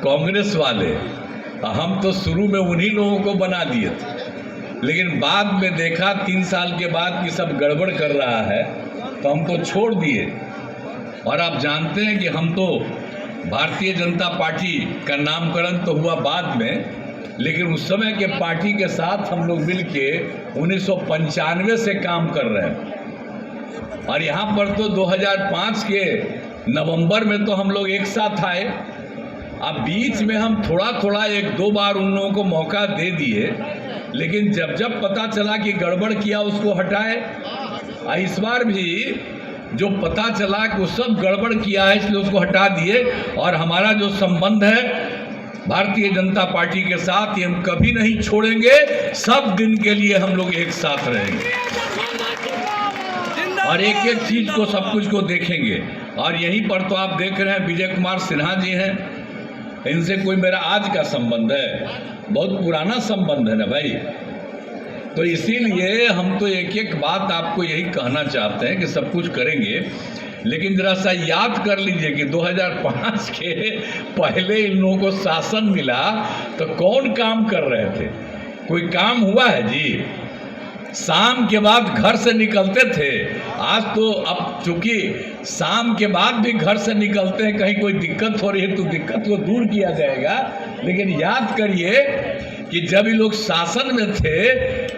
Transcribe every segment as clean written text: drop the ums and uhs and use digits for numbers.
कांग्रेस वाले, हम तो शुरू में उन्हीं लोगों को बना दिए थे, लेकिन बाद में देखा 3 साल के बाद कि सब गड़बड़ कर रहा है तो हमको छोड़ दिए। और आप जानते हैं कि हम तो भारतीय जनता पार्टी का नामकरण तो हुआ बाद में, लेकिन उस समय के पार्टी के साथ हम लोग मिलके 1995 से काम कर रहे हैं। और यहाँ पर तो 2005 के नवंबर में तो हम लोग एक साथ आए। अब बीच में हम थोड़ा थोड़ा 1-2 बार उन लोगों को मौका दे दिए, लेकिन जब जब पता चला कि गड़बड़ किया उसको हटाए। इस बार भी जो पता चला कि वो सब गड़बड़ किया है इसलिए उसको हटा दिए। और हमारा जो संबंध है भारतीय जनता पार्टी के साथ, ये हम कभी नहीं छोड़ेंगे। सब दिन के लिए हम लोग एक साथ रहेंगे और एक एक चीज को, सब कुछ को देखेंगे। और यहीं पर तो आप देख रहे हैं विजय कुमार सिन्हा जी हैं, इनसे कोई मेरा आज का संबंध है, बहुत पुराना संबंध है ना भाई। तो इसीलिए हम तो एक एक बात आपको यही कहना चाहते हैं कि सब कुछ करेंगे, लेकिन जरा सा याद कर लीजिए कि 2005 के पहले इन लोगों को शासन मिला तो कौन काम कर रहे थे? कोई काम हुआ है जी? शाम के बाद घर से निकलते थे। आज तो अब चूंकि शाम के बाद भी घर से निकलते हैं, कहीं कोई दिक्कत हो रही है तो दिक्कत को दूर किया जाएगा। लेकिन याद करिए कि जब ये लोग शासन में थे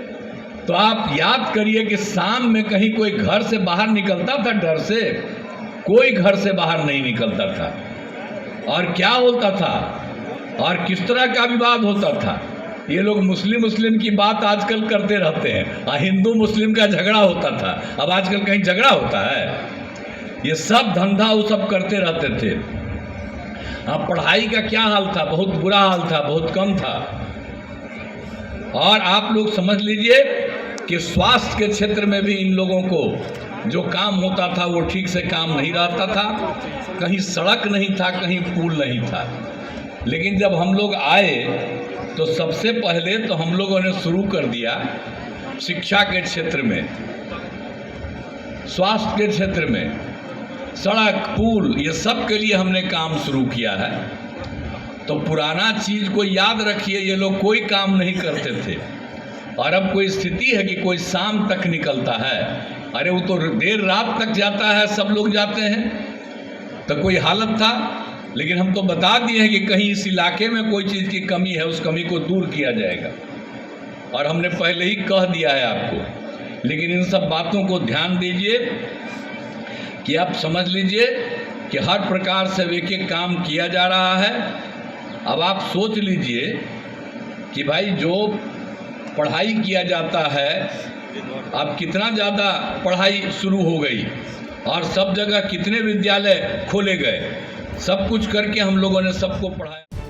तो आप याद करिए कि शाम में कहीं कोई घर से बाहर निकलता था? डर से कोई घर से बाहर नहीं निकलता था। और क्या होता था और किस तरह का विवाद होता था? ये लोग मुस्लिम की बात आजकल करते रहते हैं, हिंदू मुस्लिम का झगड़ा होता था। अब आजकल कहीं झगड़ा होता है? ये सब धंधा वो सब करते रहते थे। पढ़ाई का क्या हाल था? बहुत बुरा हाल था, बहुत कम था। और आप लोग समझ लीजिए कि स्वास्थ्य के क्षेत्र में भी इन लोगों को जो काम होता था वो ठीक से काम नहीं रहता था। कहीं सड़क नहीं था, कहीं पुल नहीं था। लेकिन जब हम लोग आए तो सबसे पहले तो हम लोगों ने शुरू कर दिया शिक्षा के क्षेत्र में, स्वास्थ्य के क्षेत्र में, सड़क पुल, ये सब के लिए हमने काम शुरू किया है। तो पुराना चीज को याद रखिए, ये लोग कोई काम नहीं करते थे। और अब कोई स्थिति है कि कोई शाम तक निकलता है? अरे वो तो देर रात तक जाता है, सब लोग जाते हैं। तो कोई हालत था, लेकिन हम तो बता दिए हैं कि कहीं इस इलाके में कोई चीज़ की कमी है, उस कमी को दूर किया जाएगा। और हमने पहले ही कह दिया है आपको। लेकिन इन सब बातों को ध्यान दीजिए कि आप समझ लीजिए कि हर प्रकार से एक एक काम किया जा रहा है। अब आप सोच लीजिए कि भाई जो पढ़ाई किया जाता है, अब कितना ज़्यादा पढ़ाई शुरू हो गई और सब जगह कितने विद्यालय खोले गए, सब कुछ करके हम लोगों ने सबको पढ़ाया।